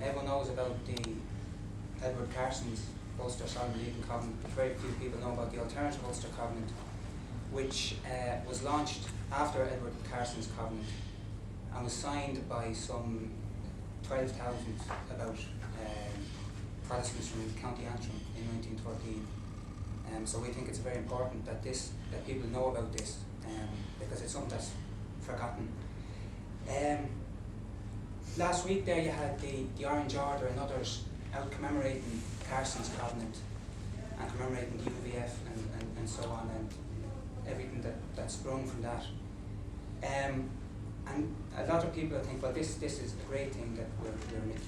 Everyone knows about the Edward Carson's Ulster Solemn Covenant, but very few people know about the Alternative Ulster Covenant, which was launched after Edward Carson's Covenant and was signed by some 12,000 about Protestants from County Antrim in 1913. So we think it's very important that people know about this, because it's something that's forgotten. Last week there you had the Orange Order and others out commemorating Carson's Covenant and commemorating the UVF and so on, and everything that sprung from that. And a lot of people think, well, this is a great thing, that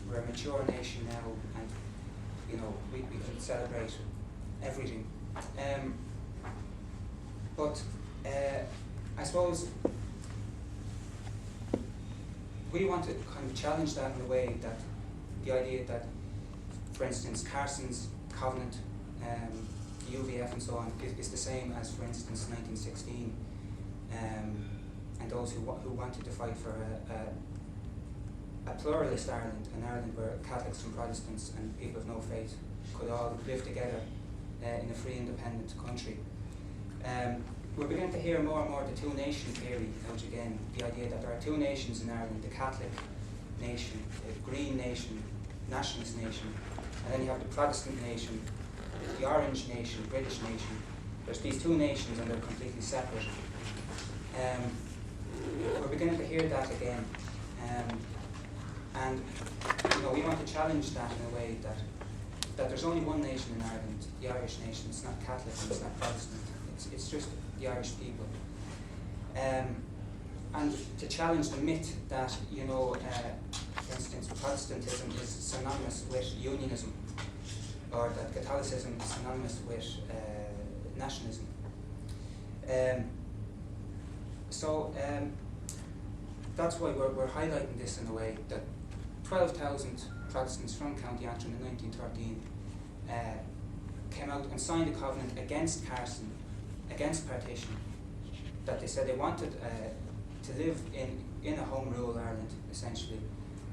we're a mature nation now, and we can celebrate everything. But I suppose we want to kind of challenge that in a way, that the idea that, for instance, Carson's Covenant, UVF and so on, is the same as, for instance, 1916, and those who wanted to fight for a pluralist Ireland, an Ireland where Catholics and Protestants and people of no faith could all live together in a free, independent country. We're beginning to hear more and more the two-nation theory out again, the idea that there are two nations in Ireland, the Catholic nation, the Green nation, nationalist nation, and then you have the Protestant nation, the Orange nation, British nation. There's these two nations and they're completely separate. We're beginning to hear that again. And we want to challenge that in a way that there's only one nation in Ireland, the Irish nation. It's not Catholic and it's not Protestant. It's just the Irish people. And to challenge the myth that, for instance, Protestantism is synonymous with unionism, or that Catholicism is synonymous with nationalism. So that's why we're highlighting this in a way, that 12,000 Protestants from County Antrim in 1913 came out and signed a covenant against Carson, against partition, that they said they wanted to live in a home rule Ireland, essentially,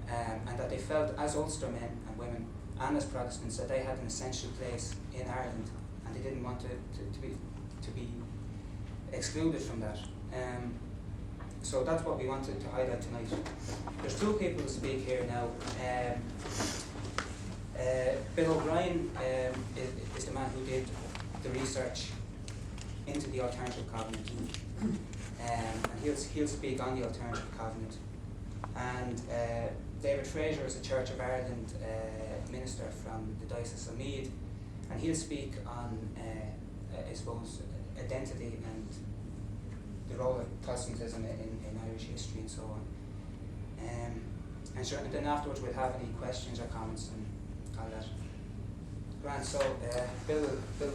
and that they felt as Ulster men and women and as Protestants that they had an essential place in Ireland, and they didn't want to be excluded from that. So that's what we wanted to highlight tonight. There's two people who speak here now. Bill O'Brien is the man who did the research into the Alternative Covenant, and he'll speak on the Alternative Covenant. And David Fraser is a Church of Ireland minister from the Diocese of Meath, and he'll speak on, I suppose, identity and the role of Protestantism in Irish history and so on. And then afterwards we'll have any questions or comments and all that. Grant, so Bill will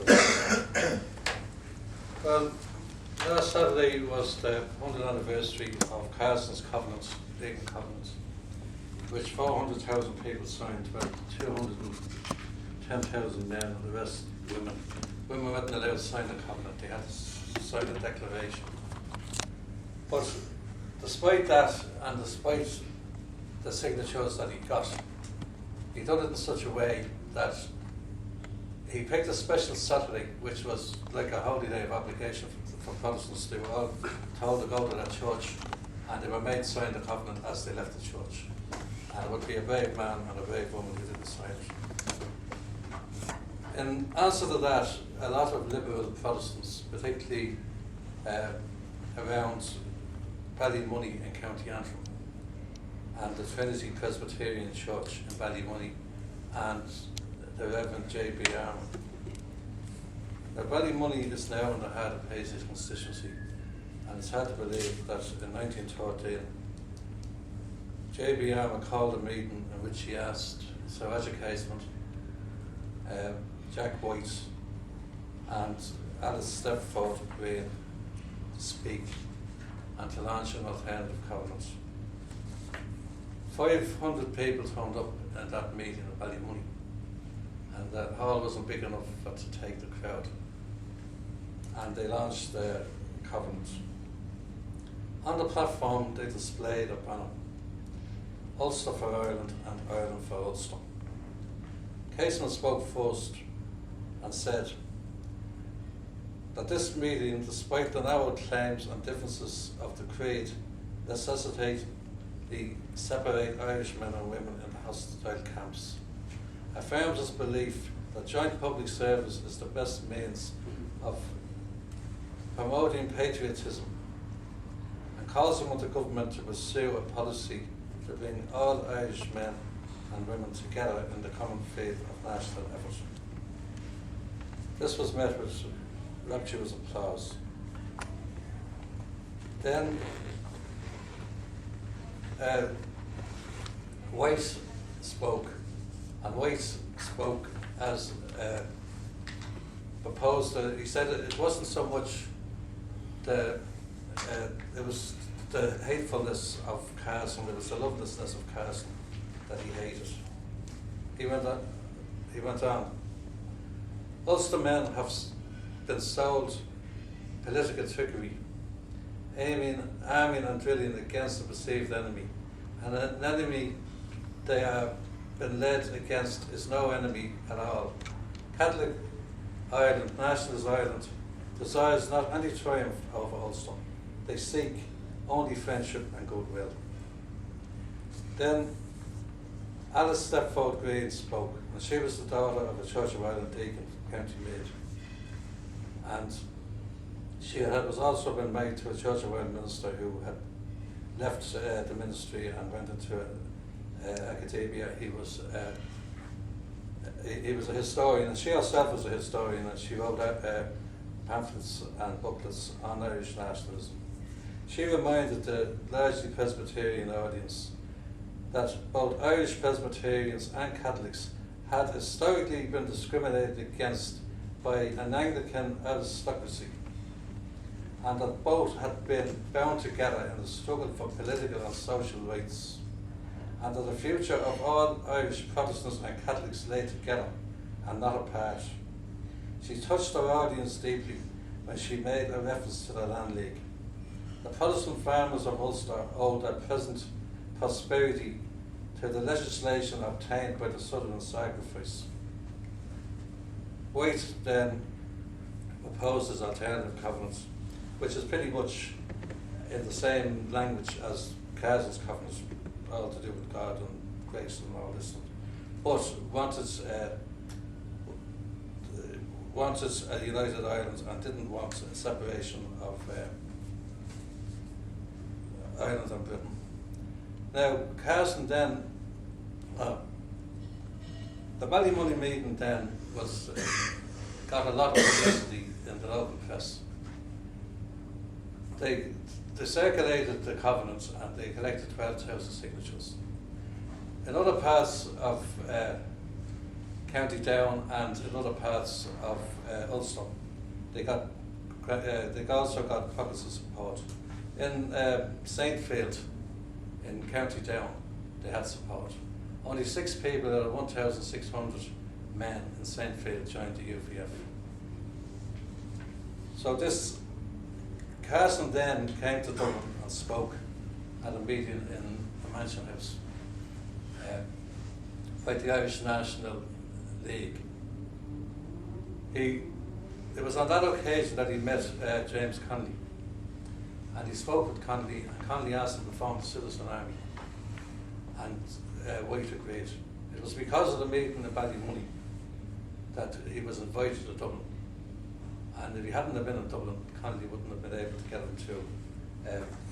Well, last Saturday was the 100th anniversary of Carson's Covenant, Legal Covenant, which 400,000 people signed, about 210,000 men and the rest women. Women weren't allowed to sign the covenant, they had to sign a declaration. But despite that, and despite the signatures that he got, he done it in such a way that he picked a special Saturday, which was like a holy day of obligation for Protestants. They were all told to go to that church, and they were made sign the covenant as they left the church. And it would be a brave man and a brave woman who didn't sign it. In answer to that, a lot of liberal Protestants, particularly around Ballymoney in County Antrim, and the Trinity Presbyterian Church in Ballymoney, and the Reverend J.B. Armour. Now, Ballymoney is now in the heart of Paisley's constituency, and it's hard to believe that in 1913, J.B. Armour called a meeting in which he asked Sir Roger Casement, Jack White, and Alice Stepford Green to speak and to launch an alternative covenant. 500 people turned up at that meeting in Ballymoney, and that hall wasn't big enough to take the crowd. And they launched the covenant. On the platform, they displayed a banner Ulster for Ireland and Ireland for Ulster. Carson spoke first and said that this meeting, despite the narrow claims and differences of the creed, necessitate the separate Irish men and women in the hostile camps, affirms his belief that joint public service is the best means of promoting patriotism, and calls on the government to pursue a policy to bring all Irish men and women together in the common faith of national effort. This was met with rapturous applause. Then White spoke, and White spoke as proposed. He said it wasn't so much it was the hatefulness of Carson, it was the lovelessness of Carson that he hated. He went on. Ulster men have been sold political trickery, arming and drilling against a perceived enemy, and an enemy they have been led against is no enemy at all. Catholic Ireland, nationalist Ireland, desires not any triumph over Ulster. They seek only friendship and goodwill. Then Alice Stepford Green spoke, and she was the daughter of a Church of Ireland deacon from County Meath. And she was also been married to a Church of Ireland minister who had left the ministry and went into academia. He was a historian, and she herself was a historian, and she wrote pamphlets and booklets on Irish nationalism. She reminded the largely Presbyterian audience that both Irish Presbyterians and Catholics had historically been discriminated against by an Anglican aristocracy, and that both had been bound together in the struggle for political and social rights, and that the future of all Irish Protestants and Catholics lay together and not apart. She touched her audience deeply when she made a reference to the Land League. The Protestant farmers of Ulster owed their present prosperity to the legislation obtained by the Southern Sacrifice. White then proposes Alternative Covenant, which is pretty much in the same language as Carson's Covenant, all to do with God and grace and all this, but wanted a united Ireland and didn't want a separation of Ireland and Britain. Now, Carson then, the Ballymoney meeting then was got a lot of publicity in the local press. They circulated the covenant and they collected 12,000 signatures. In other parts of County Down and in other parts of Ulster, they also got pockets of support. In Saintfield, in County Down, they had support. Only 6 people out of 1,600 men in Saintfield joined the UVF. So this Carson then came to Dublin and spoke at a meeting in the Mansion House by the Irish National League. It was on that occasion that he met James Connolly, and he spoke with Connolly, and Connolly asked him to form the Citizen Army, and White agreed. It was because of the meeting in Ballymoney that he was invited to Dublin, and if he hadn't have been in Dublin, Connolly wouldn't have been able to get him to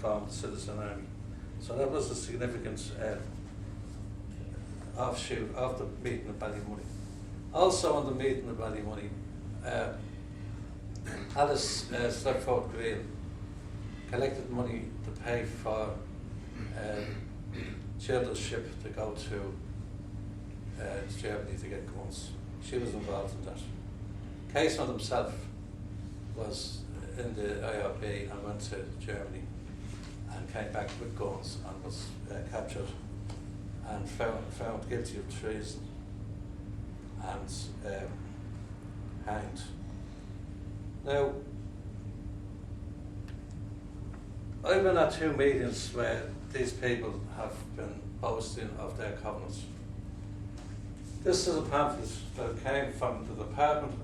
form the Citizen Army. So that was a significant offshoot of the meeting in Ballymoney. Also on the meeting in Ballymoney, Alice Stepford Green collected money to pay for children's ship to go to Germany to get guns. She was involved in that. Carson himself was in the IRB and went to Germany and came back with guns and was captured and found guilty of treason and hanged. Now, I've been at 2 meetings where these people have been boasting of their covenants. This is a pamphlet that came from the Department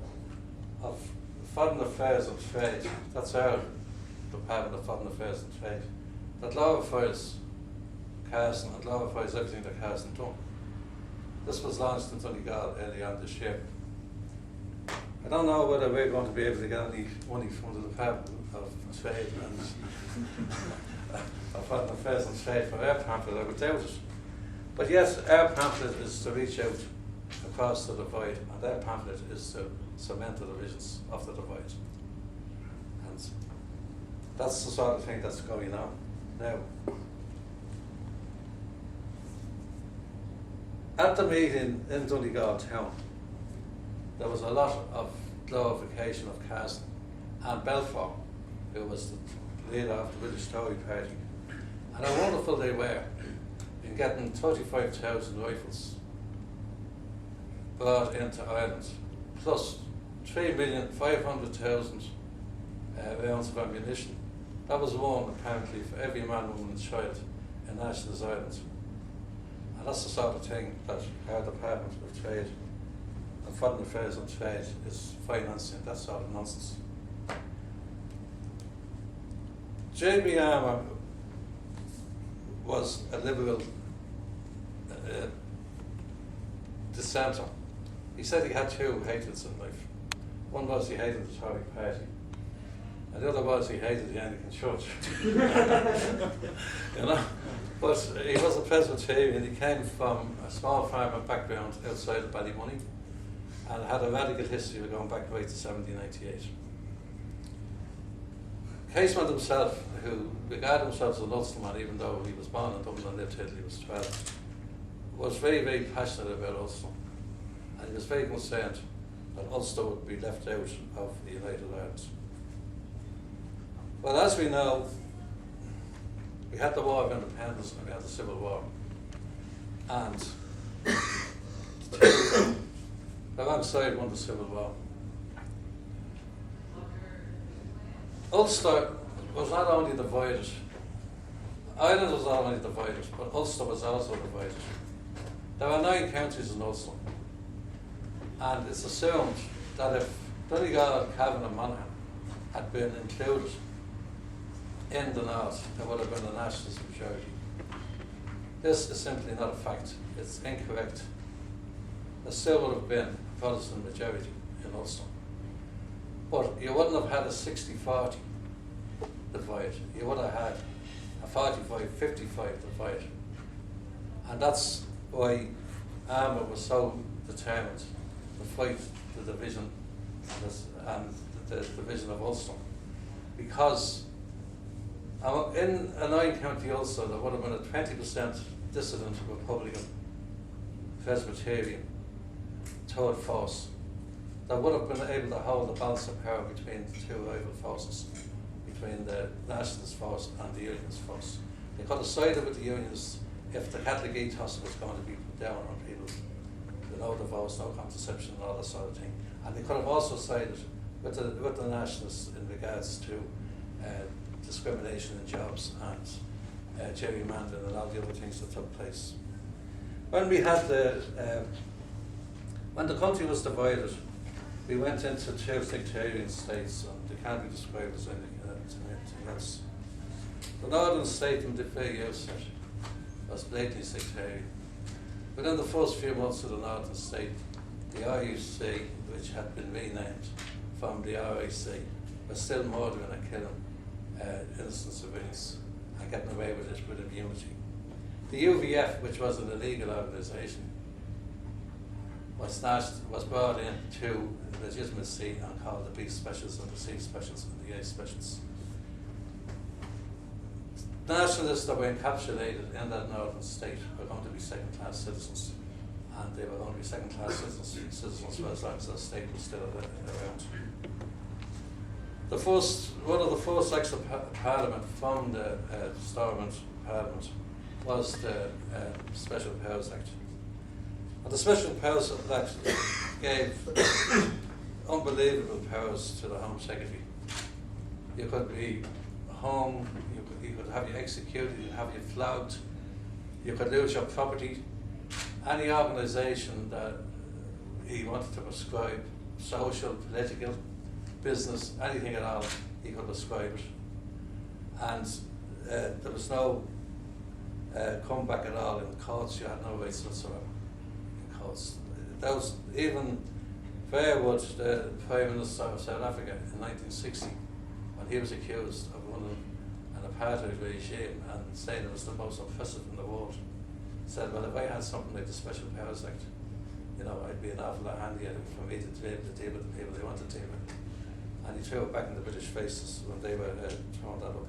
of Foreign Affairs and Trade. That's our Department of Foreign Affairs and Trade. That glorifies Carson and glorifies everything that Carson done. This was launched in Donegal early on this year. I don't know whether we're going to be able to get any money from the Department of Trade and of Foreign Affairs and Trade for our pamphlet, I would doubt it. But yes, our pamphlet is to reach out across the divide, and their pamphlet is to cement the divisions of the divide. And that's the sort of thing that's going on now. At the meeting in Donegal town, there was a lot of glorification of Carson and Belfort, who was the leader of the British Tory Party, and how wonderful they were in getting 35,000 rifles brought into Ireland, plus 3,500,000 rounds of ammunition. That was one, apparently, for every man, woman and child in Nationalist Ireland. And that's the sort of thing that our Department of Trade and Foreign Affairs and Trade is financing, that sort of nonsense. J.B. Armour was a liberal dissenter. He said he had two hatreds in life. One was he hated the Tory Party, and the other was he hated the Anglican Church. You know? But he was a Presbyterian. He came from a small farmer background outside of Ballymoney and had a radical history of going back right to 1798. Casement himself, who regarded himself as an Ulsterman even though he was born in Dublin and lived till he was 12, was very, very passionate about Ulster. And he was very concerned that Ulster would be left out of the United Ireland. Well, as we know, we had the War of Independence and we had the Civil War. And the wrong side won the Civil War. Ulster was not only divided, Ireland was not only divided, but Ulster was also divided. There are 9 counties in Ulster, and it's assumed that if Donegal, Cavan and Monaghan had been included in the North, there would have been a nationalist majority. This is simply not a fact. It's incorrect. There still would have been a Protestant majority in Ulster. But you wouldn't have had a 60-40 divide. You would have had a 45-55 divide. And that's why Armour was so determined to fight the division and the division of Ulster. Because in a 9-county Ulster, there would have been a 20% dissident Republican Presbyterian third force that would have been able to hold the balance of power between the two rival forces, between the Nationalist force and the Unionist force. They could have sided with the Unionists if the Catholic ethos was going to be put down on people, no divorce, no contraception, and all that sort of thing. And they could have also sided with the Nationalists in regards to discrimination in jobs and gerrymandering and all the other things that took place. When we had when the country was divided, we went into 2 sectarian states, and they can't be described as anything else. The northern state from the very outset was blatantly sectarian. Within the first few months of the northern state, the RUC, which had been renamed from the RIC, was still murdering and killing innocent civilians and getting away with it with impunity. The UVF, which was an illegal organisation, was brought in to legitimacy and called the B specials and the C specials and the A specials. Nationalists that were encapsulated in that northern state were going to be second-class citizens, and they were going to be second-class citizens for as long as the state was still around. One of the first acts of Parliament from the Stormont Parliament was the Special Powers Act. And the Special Powers Act gave unbelievable powers to the Home Secretary. You could be hung, he could have you executed, he could have you flogged, you could lose your property. Any organisation that he wanted to prescribe, social, political, business, anything at all, he could prescribe it. And there was no comeback at all in courts. You had no rights whatsoever in courts. Those, even Fairwood, the Prime Minister of South Africa in 1960, when he was accused of running an apartheid regime and saying it was the most oppressive in the world, said, well, if I had something like the Special Powers Act, you know, I'd be an awful lot handier for me to be able to deal with the people they want to deal with. And he threw it back in the British faces when they were throwing that up.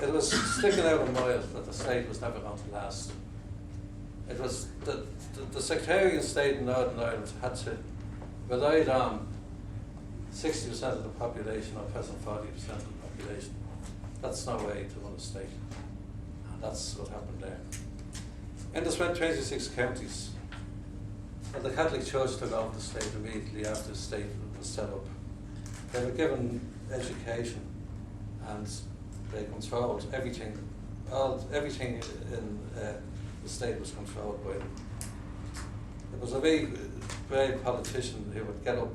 It was sticking out a mile that the state was never going to last. It was the sectarian state in Northern Ireland had to rely on 60% of the population, or present 40% of the population. That's no way to run a state. And that's what happened there. In the 26 counties, well, the Catholic Church took over the state immediately after the state was set up. They were given education and they controlled everything. Everything in the state was controlled by them. There was a very brave politician who would get up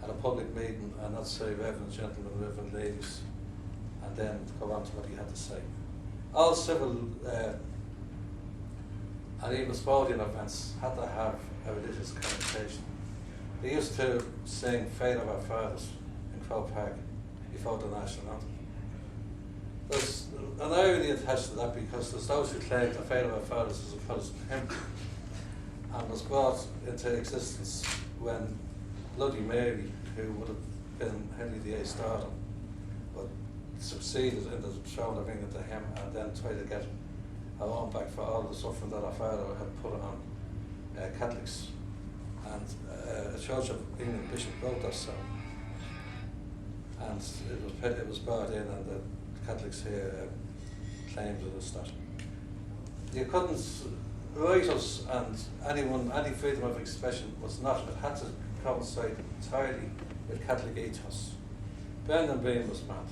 at a public meeting and not say Reverend Gentlemen, Reverend Ladies, and then go on to what he had to say. All civil and even sporting events had to have a religious connotation. They used to sing Faith of Our Fathers in Croke Park before the national anthem. There's an irony attached to that because there's those who claim the Faith of Our Fathers is a Protestant hymn and was brought into existence when Bloody Mary, who would have been Henry VIII's daughter, but succeeded in the throne of England to him and then tried to get her own back for all the suffering that her father had put on Catholics. And a Church of England bishop wrote that song, and it was brought in, and the Catholics here claimed it as that. You couldn't, writers and any freedom of expression was not, it had to coincide entirely with Catholic ethos. Brendan Bean was banned.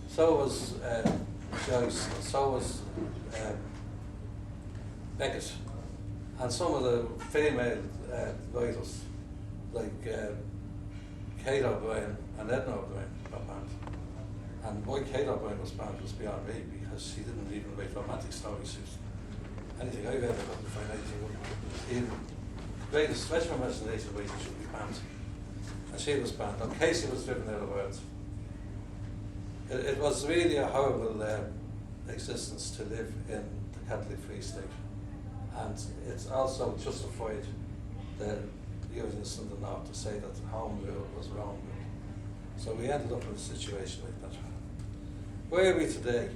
So was Joyce, and so was Beckett. And some of the female writers, like Kate O'Brien and Edna O'Brien, were banned. And why Kate O'Brien was banned was beyond me, because she didn't even write romantic stories. Anything I've ever couldn't find anything. Even the greatest stretch of imagination writing should be banned. And she was banned. And Casey was driven out of Ireland. It was really a horrible existence to live in the Catholic Free State. And it's also justified the Unionists in the North to say that home rule was wrong. So we ended up in a situation like that. Where are we today?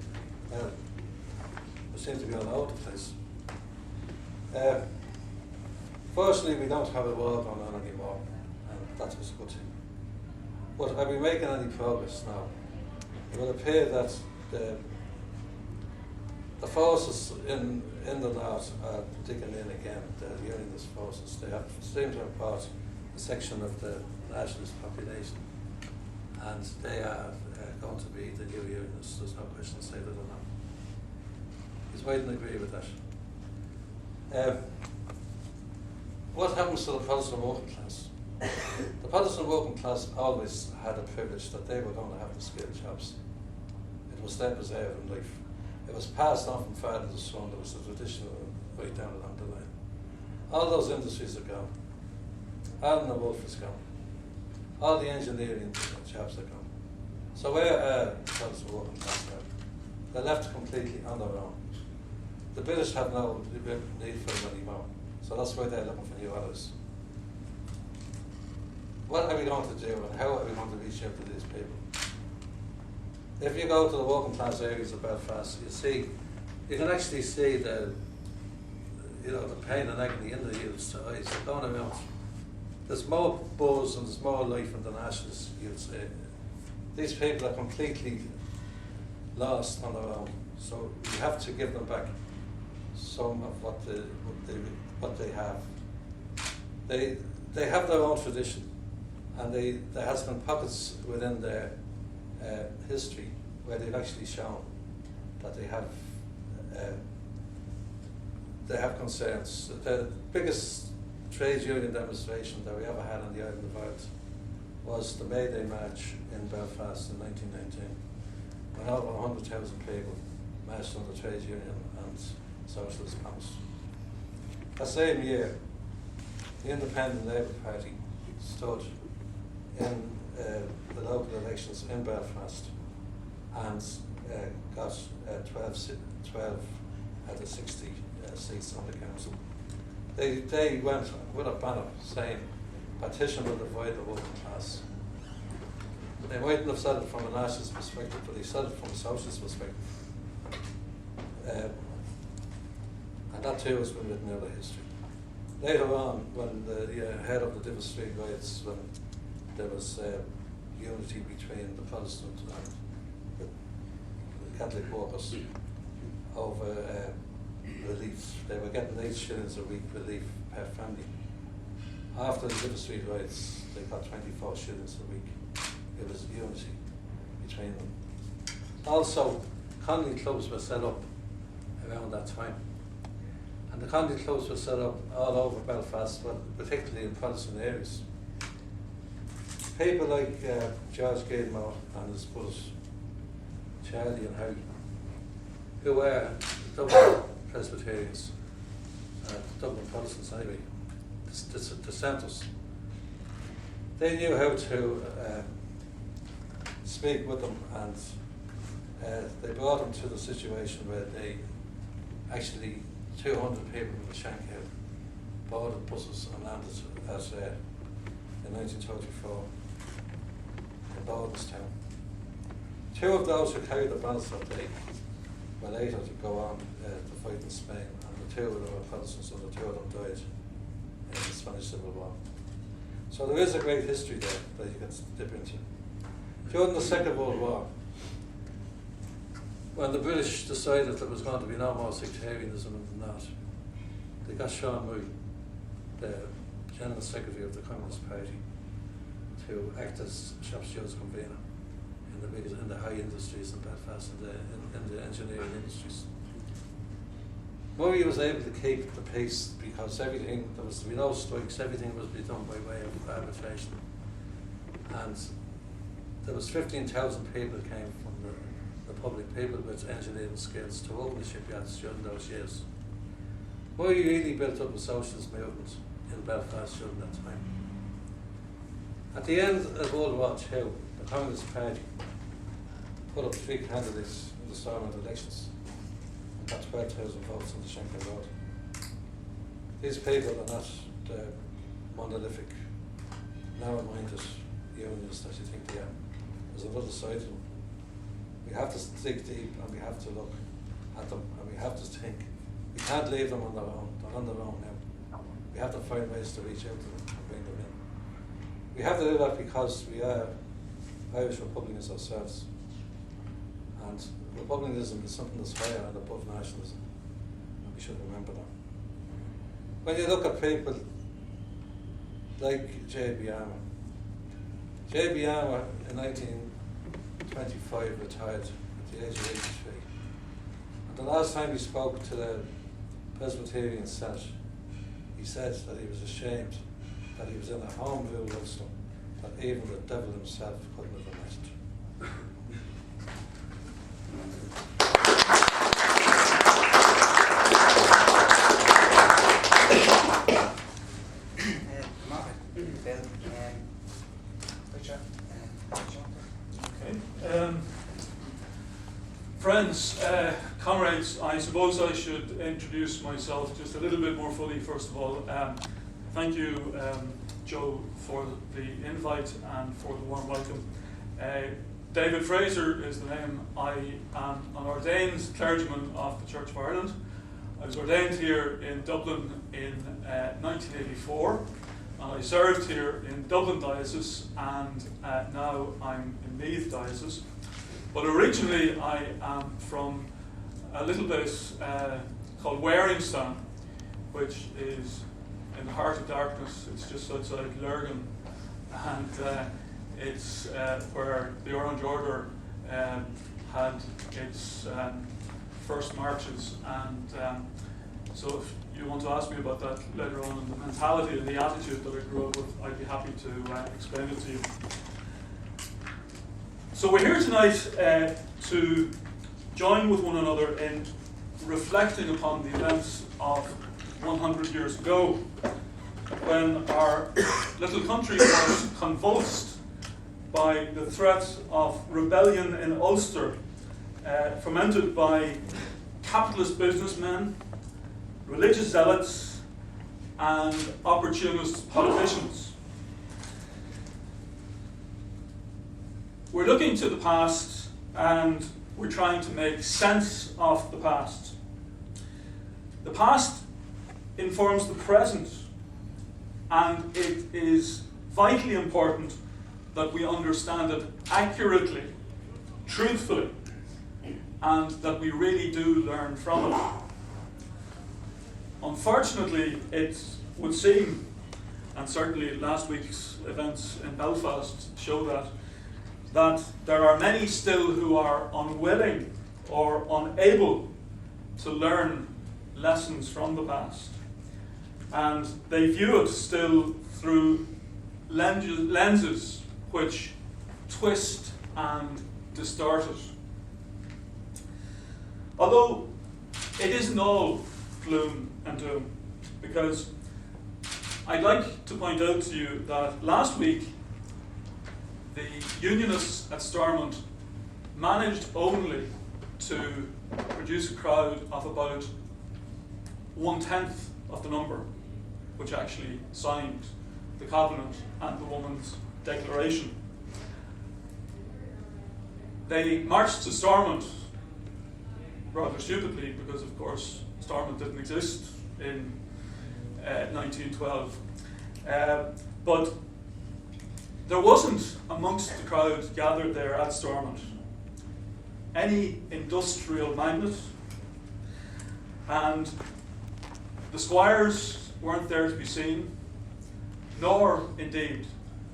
We seem to be all over the place. Fortunately, we don't have a war going on anymore, and that was a good thing. But are we making any progress now? It will appear that the forces in the North are digging in again, the Unionist forces. They have seem to have brought a section of the nationalist population, and they are going to be the new Unionists. There's no question to say that or not. Is Biden agree with that? What happens to the Protestant working class? The Protestant working class always had a privilege that they were going to have the skilled jobs. It was their preserve in life. It was passed on from father to son. There was a tradition right down along the line. All those industries are gone. Allen and Wolf is gone. All the engineering jobs are gone. So where are the Protestant working class now? They're left completely on their own. The British have no need for them anymore. So that's why they're looking for new allies. What are we going to do, and how are we going to reach out to these people? If you go to the working class areas of Belfast, you can actually see the pain and agony in the youth's eyes. They're going around. There's more buzz and there's more life in the nationalist youths. These people are completely lost on their own. So you have to give them back some of what they have. They have their own tradition, And there has been pockets within their history where they've actually shown that they have concerns. The biggest trade union demonstration that we ever had on the island of Ireland was the May Day March in Belfast in 1919, when over 100,000 people marched under trade union and socialist banners. That same year, the Independent Labour Party stood in the local elections in Belfast and got 12 out of 60 seats on the council. They went with a banner saying, "Partition will divide the working class." They mightn't have said it from a nationalist perspective, but they said it from a socialist perspective. And that too has been written out of history. Later on, when the head of the Divis Street riots, when there was unity between the Protestant and the Catholic workers over relief, they were getting 8 shillings a week relief per family. After the Divis Street riots, they got 24 shillings a week. It was unity between them. Also, Conley clubs were set up around that time. And the Conley clubs were set up all over Belfast, but particularly in Protestant areas. People like George Gilmore and his brothers, Charlie and Harry, who were Dublin Presbyterians, Dublin Protestants anyway, dissenters. They knew how to speak with them, and they brought them to the situation where they actually 200 people from the Shankill boarded buses and landed in 1934 in Bowdenstown. 2 of those who carried the banners that day were later to go on to fight in Spain, and the 2 of them were Protestants, and the 2 of them died in the Spanish Civil War. So there is a great history there that you can dip into. During the Second World War, when the British decided there was going to be no more sectarianism than that, they got Sean Murray, the General Secretary of the Communist Party, to act as shop stewards convener in the high industries in Belfast, in the engineering industries. Murray was able to keep the peace because there was to be no strikes, everything was to be done by way of arbitration. And there was 15,000 people came from the public, people with engineering skills, to open the shipyards during those years. Murray really built up a socialist movement in Belfast during that time. At the end of World War II, the Communist Party put up 3 candidates in the Solemn elections and got 12,000 votes on the Shankill Road. These people are not the monolithic, narrow-minded unions that you think they are. There's another side to them. We have to dig deep, and we have to look at them, and we have to think. We can't leave them on their own. They're on their own now. We have to find ways to reach out to them and bring them in. We have to do that because we are Irish Republicans ourselves. And Republicanism is something that's higher and above nationalism. And we should remember that. When you look at people like J.B. Armour, J.B. Armour in 1925 retired at the age of 83. And the last time he spoke to the Presbyterian Senate, he said that he was ashamed that he was in a home rule system that even the devil himself couldn't have imagined. Friends, comrades, I suppose I should introduce myself just a little bit more fully first of all. Thank you, Joe, for the invite and for the warm welcome. David Fraser is the name. I am an ordained clergyman of the Church of Ireland. I was ordained here in Dublin in 1984, and I served here in Dublin Diocese, and now I'm in Meath Diocese. But originally I am from a little bit called Waringstown, which is in the heart of darkness. It's just outside Lurgan, and it's where the Orange Order had its first marches, and so if you want to ask me about that later on, and the mentality and the attitude that I grew up with, I'd be happy to explain it to you. So we're here tonight to join with one another in reflecting upon the events of 100 years ago, when our little country was convulsed by the threat of rebellion in Ulster, fomented by capitalist businessmen, religious zealots, and opportunist politicians. We're looking to the past, and we're trying to make sense of the past. The past informs the present, and it is vitally important that we understand it accurately, truthfully, and that we really do learn from it. Unfortunately, it would seem, and certainly last week's events in Belfast show that there are many still who are unwilling or unable to learn lessons from the past. And they view it still through lenses which twist and distort it. Although it isn't all gloom and doom, because I'd like to point out to you that last week the Unionists at Stormont managed only to produce a crowd of about 1/10 of the number which actually signed the Covenant and the Women's Declaration. They marched to Stormont rather stupidly, because of course Stormont didn't exist in 1912. But there wasn't amongst the crowd gathered there at Stormont any industrial magnate, and the squires weren't there to be seen, nor indeed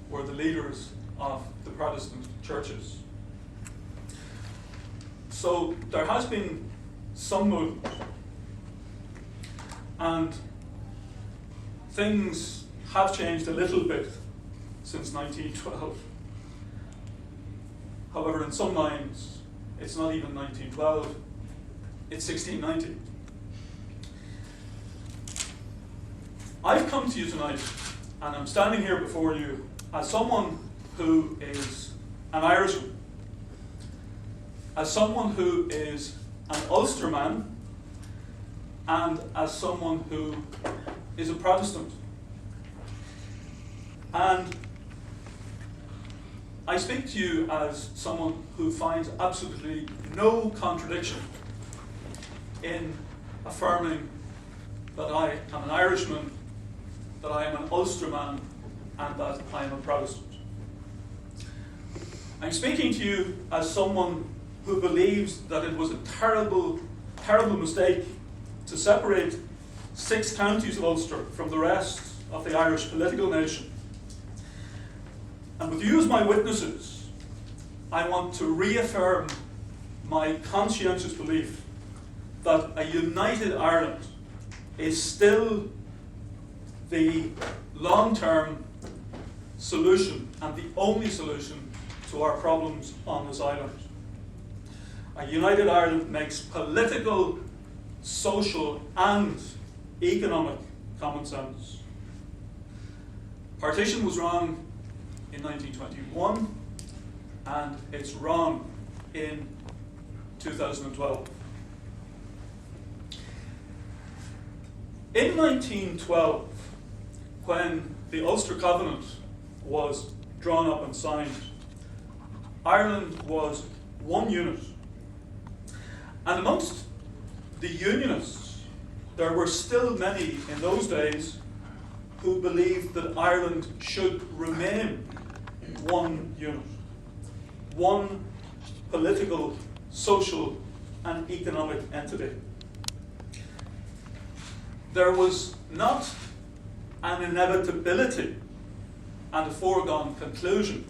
were the leaders of the Protestant churches. So there has been some movement, and things have changed a little bit since 1912. However, in some minds, it's not even 1912, it's 1690. I've come to you tonight, and I'm standing here before you as someone who is an Irishman, as someone who is an Ulsterman, and as someone who is a Protestant. And I speak to you as someone who finds absolutely no contradiction in affirming that I am an Irishman, that I am an Ulsterman, and that I am a Protestant. I'm speaking to you as someone who believes that it was a terrible, terrible mistake to separate 6 counties of Ulster from the rest of the Irish political nation. And with you as my witnesses, I want to reaffirm my conscientious belief that a united Ireland is still the long-term solution and the only solution to our problems on this island. A united Ireland makes political, social, and economic common sense. Partition was wrong in 1921, and it's wrong in 2012. In 1912, when the Ulster Covenant was drawn up and signed, Ireland was one unit. And amongst the Unionists, there were still many in those days who believed that Ireland should remain one unit, one political, social, and economic entity. There was not an inevitability, and a foregone conclusion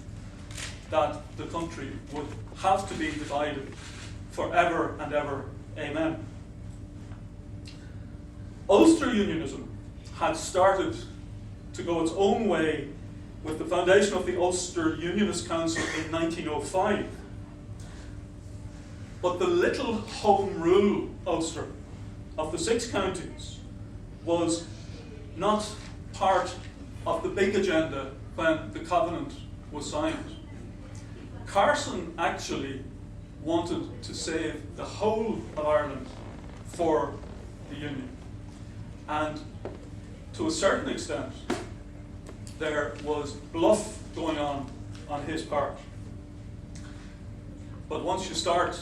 that the country would have to be divided forever and ever. Amen. Ulster Unionism had started to go its own way with the foundation of the Ulster Unionist Council in 1905. But the little home rule Ulster of the 6 counties was not part of the big agenda when the Covenant was signed. Carson actually wanted to save the whole of Ireland for the Union. And to a certain extent, there was bluff going on his part. But once you start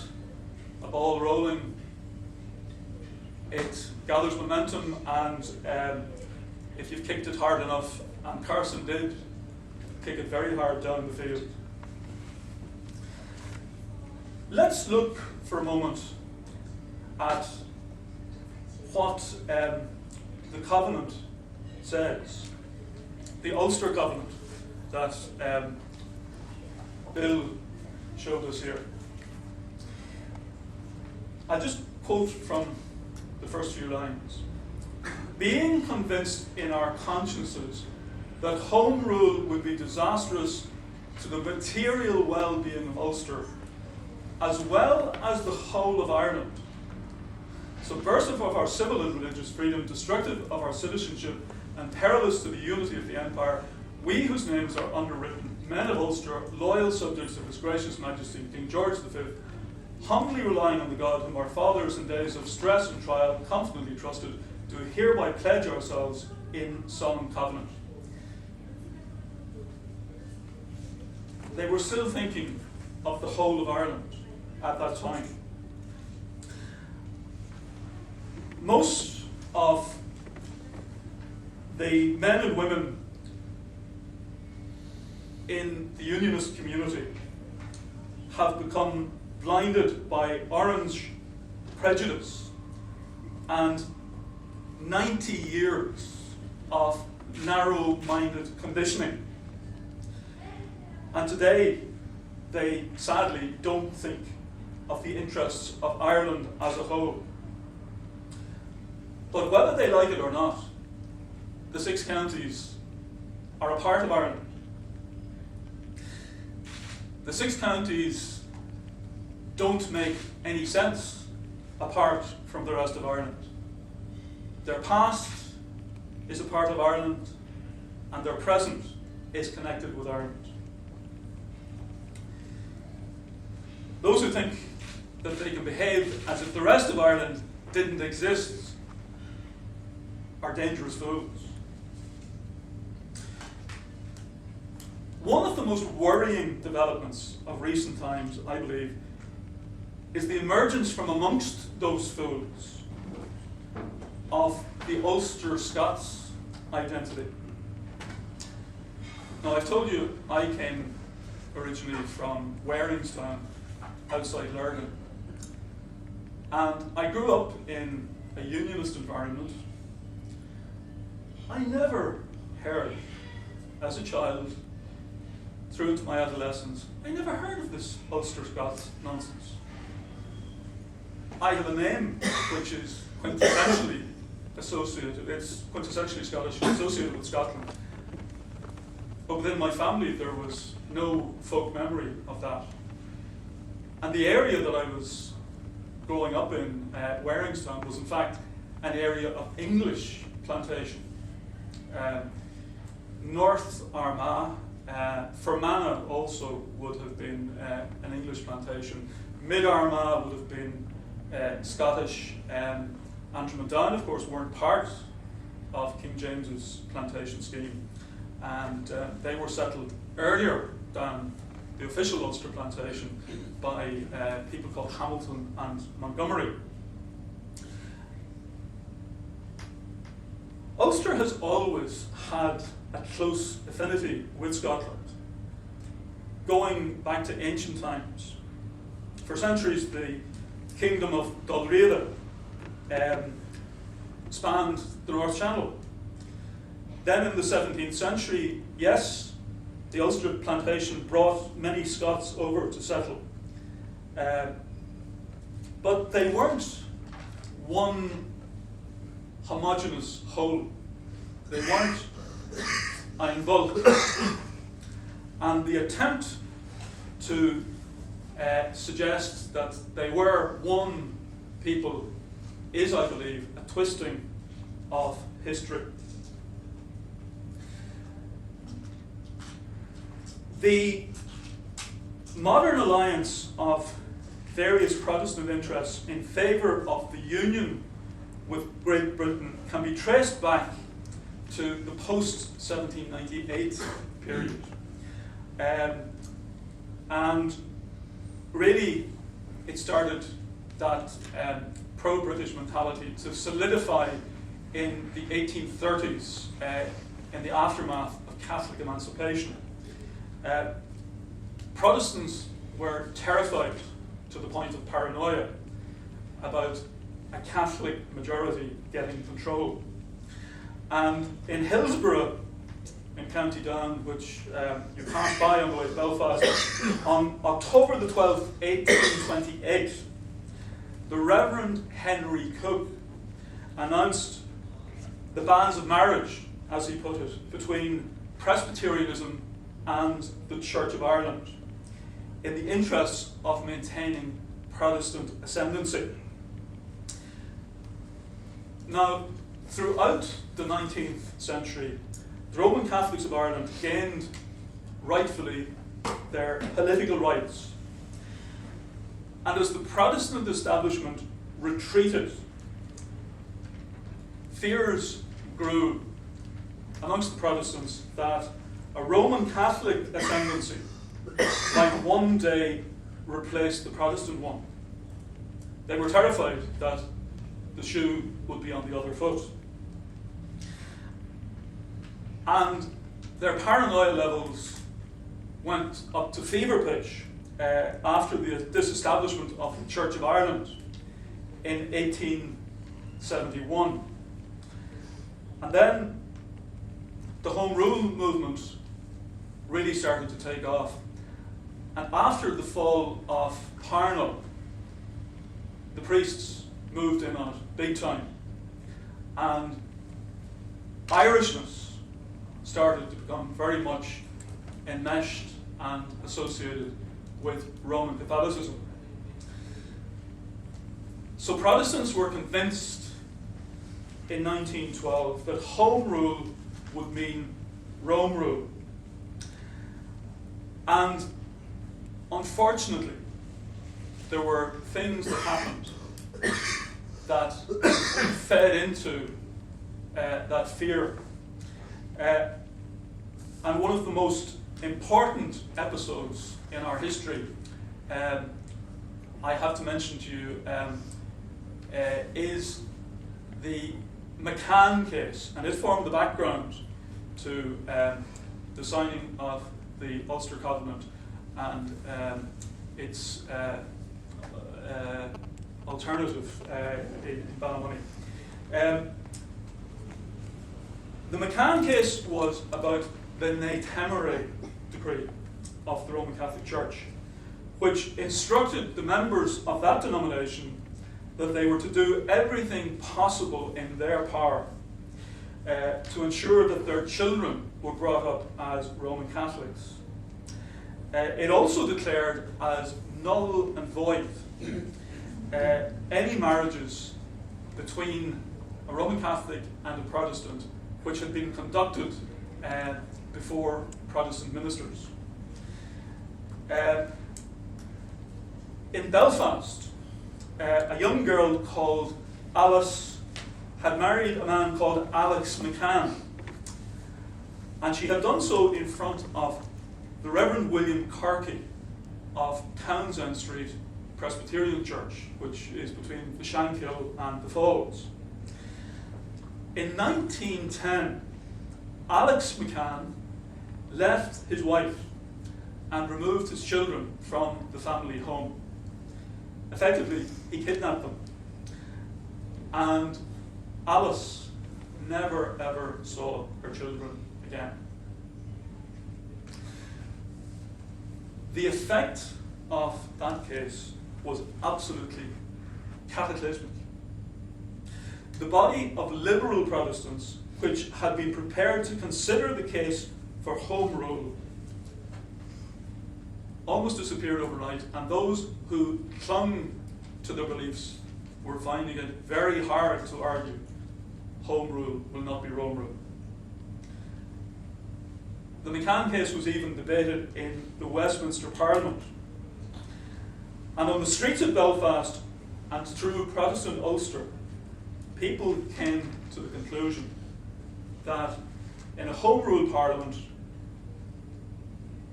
a ball rolling, it gathers momentum, and if you've kicked it hard enough, and Carson did kick it very hard down the field. Let's look for a moment at what the Covenant says. The Ulster Covenant that Bill showed us here. I'll just quote from the first few lines. Being convinced in our consciences that Home Rule would be disastrous to the material well-being of Ulster, as well as the whole of Ireland, subversive of our civil and religious freedom, destructive of our citizenship, and perilous to the unity of the Empire, we whose names are underwritten, men of Ulster, loyal subjects of His Gracious Majesty King George V, humbly relying on the God whom our fathers in days of stress and trial confidently trusted, do hereby pledge ourselves in solemn covenant. They were still thinking of the whole of Ireland at that time. Most of the men and women in the Unionist community have become blinded by Orange prejudice and 90 years of narrow-minded conditioning. And today, they sadly don't think of the interests of Ireland as a whole. But whether they like it or not, the 6 counties are a part of Ireland. The 6 counties don't make any sense apart from the rest of Ireland. Their past is a part of Ireland, and their present is connected with Ireland. Those who think that they can behave as if the rest of Ireland didn't exist are dangerous fools. One of the most worrying developments of recent times, I believe, is the emergence from amongst those fools of the Ulster Scots identity. Now, I've told you I came originally from Waringstown, outside Lurgan. And I grew up in a unionist environment. I never heard, as a child, through into my adolescence, I never heard of this Ulster Scots nonsense. I have a name which is quintessentially associated, it's quintessentially Scottish, associated with Scotland. But within my family there was no folk memory of that. And the area that I was growing up in, Waringstown, was in fact an area of English plantation. North Armagh, Fermanagh also would have been an English plantation. Mid Armagh would have been Scottish. Antrim and Down, of course, weren't part of King James's plantation scheme, and they were settled earlier than the official Ulster plantation by people called Hamilton and Montgomery. Ulster has always had a close affinity with Scotland, going back to ancient times. For centuries, the kingdom of Dalriada spanned the North Channel. Then in the 17th century, yes, the Ulster plantation brought many Scots over to settle. But they weren't one homogeneous whole. They weren't ein Volk. And the attempt to suggest that they were one people is, I believe, a twisting of history. The modern alliance of various Protestant interests in favour of the union with Great Britain can be traced back to the post-1798 period. And really, it started that pro-British mentality to solidify in the 1830s in the aftermath of Catholic emancipation. Protestants were terrified to the point of paranoia about a Catholic majority getting control. And in Hillsborough, in County Down, which you pass by on the way to Belfast, on October the 12th, 1828, the Reverend Henry Cook announced the banns of marriage, as he put it, between Presbyterianism and the Church of Ireland, in the interests of maintaining Protestant ascendancy. Now, throughout the 19th century, the Roman Catholics of Ireland gained, rightfully, their political rights. And as the Protestant establishment retreated, fears grew amongst the Protestants that a Roman Catholic ascendancy might one day replace the Protestant one. They were terrified that the shoe would be on the other foot. And their paranoia levels went up to fever pitch after the disestablishment of the Church of Ireland in 1871. And then the Home Rule movement really started to take off. And after the fall of Parnell, the priests moved in on it big time. And Irishness started to become very much enmeshed and associated with Roman Catholicism. So Protestants were convinced in 1912 that Home Rule would mean Rome rule. And unfortunately, there were things that happened that fed into that fear. And one of the most important episodes in our history, I have to mention to you, is the McCann case, and it formed the background to the signing of the Ulster Covenant and its alternative in Ballymoney. The McCann case was about the Ne Temere decree of the Roman Catholic Church, which instructed the members of that denomination that they were to do everything possible in their power to ensure that their children were brought up as Roman Catholics. It also declared as null and void any marriages between a Roman Catholic and a Protestant which had been conducted before Protestant ministers. In Belfast, a young girl called Alice had married a man called Alex McCann, and she had done so in front of the Reverend William Corky of Townsend Street Presbyterian Church, which is between the Shankill and the Falls. In 1910, Alex McCann left his wife and removed his children from the family home. Effectively, he kidnapped them. And Alice never ever saw her children again. The effect of that case was absolutely cataclysmic. The body of liberal Protestants, which had been prepared to consider the case for Home Rule, almost disappeared overnight, and those who clung to their beliefs were finding it very hard to argue Home Rule will not be Rome Rule. The McCann case was even debated in the Westminster Parliament. And on the streets of Belfast and through Protestant Ulster, people came to the conclusion that in a Home Rule Parliament,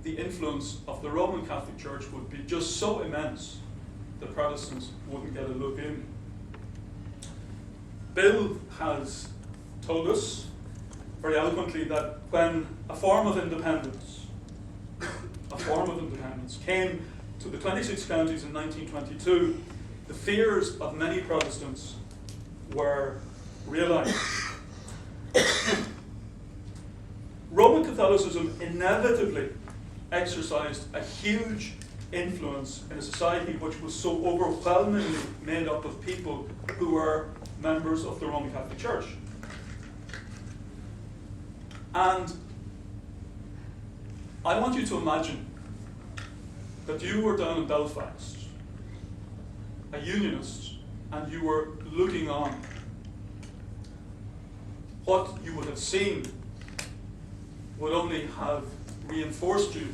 the influence of the Roman Catholic Church would be just so immense that Protestants wouldn't get a look in. Bill has told us very eloquently that when a form of independence came to the 26 counties in 1922, the fears of many Protestants were realised. Roman Catholicism inevitably exercised a huge influence in a society which was so overwhelmingly made up of people who were members of the Roman Catholic Church. And I want you to imagine that you were down in Belfast, a unionist, and you were looking on. What you would have seen would only have reinforced you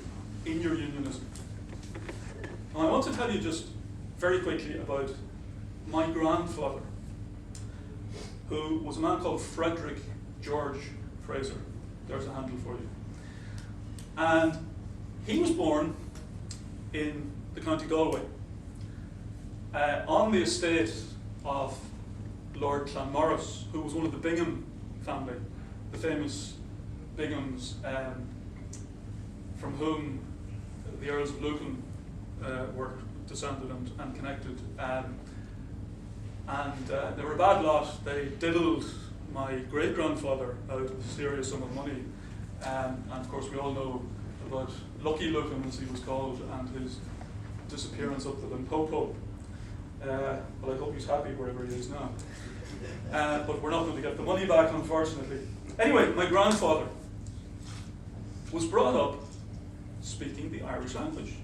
in your unionism. And I want to tell you just very quickly about my grandfather, who was a man called Frederick George Fraser. There's a handle for you. And he was born in the County Galway, on the estate of Lord Clanmorris, who was one of the Bingham family, the famous Binghams, from whom the Earls of Lucan were descended and connected. And they were a bad lot. They diddled my great-grandfather out of a serious sum of money. And of course we all know about Lucky Lucan, as he was called, and his disappearance up the Limpopo. Well, I hope he's happy wherever he is now. But we're not going to get the money back, unfortunately. Anyway, my grandfather was brought up speaking the Irish language,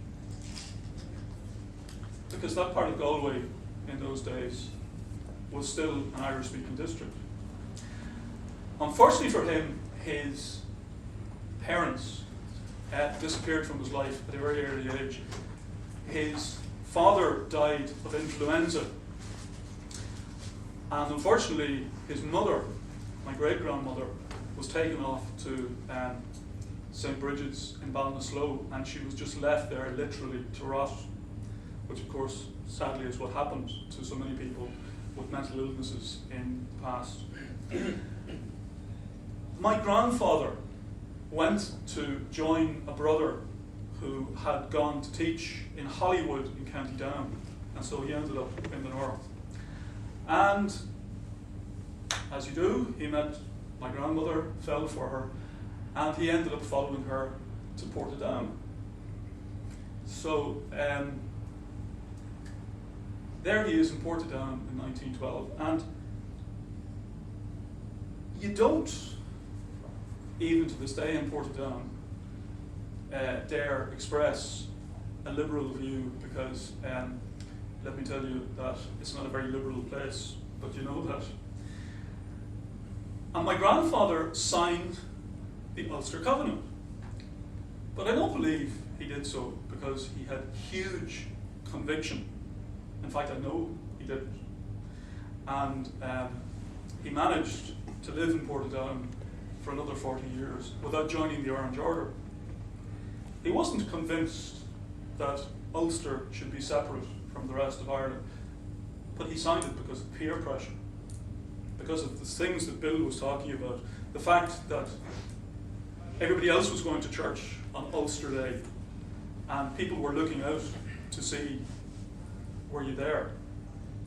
because that part of Galway in those days was still an Irish-speaking district. Unfortunately for him, his parents disappeared from his life at a very early age. His father died of influenza, and unfortunately his mother, my great-grandmother, was taken off to St. Bridget's in Ballinasloe, and she was just left there literally to rot, which of course sadly is what happened to so many people with mental illnesses in the past. My grandfather went to join a brother who had gone to teach in Hollywood in County Down, and so he ended up in the north. And as you do, he met my grandmother, fell for her, and he ended up following her to Portadown. So there he is in Portadown in 1912, and you don't, even to this day in Portadown, dare express a liberal view, because let me tell you that it's not a very liberal place, but you know that. And my grandfather signed the Ulster Covenant, but I don't believe he did so because he had huge conviction. In fact, I know he didn't. And he managed to live in Portadown for another 40 years without joining the Orange Order. He wasn't convinced that Ulster should be separate from the rest of Ireland, but he signed it because of peer pressure, because of the things that Bill was talking about, the fact that everybody else was going to church on Ulster Day, and people were looking out to see, were you there?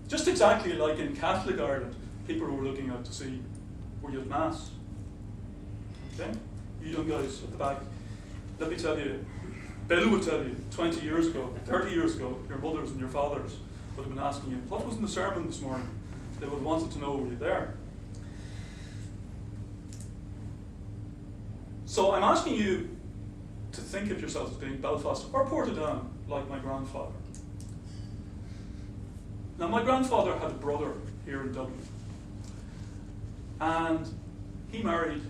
Just exactly like in Catholic Ireland, people were looking out to see, were you at Mass? Okay? You young guys at the back, let me tell you, Bill would tell you 20 years ago, 30 years ago, your mothers and your fathers would have been asking you, what was in the sermon this morning? They would have wanted to know, were you there? So I'm asking you to think of yourself as being Belfast or Portadown, like my grandfather. Now, my grandfather had a brother here in Dublin, and he married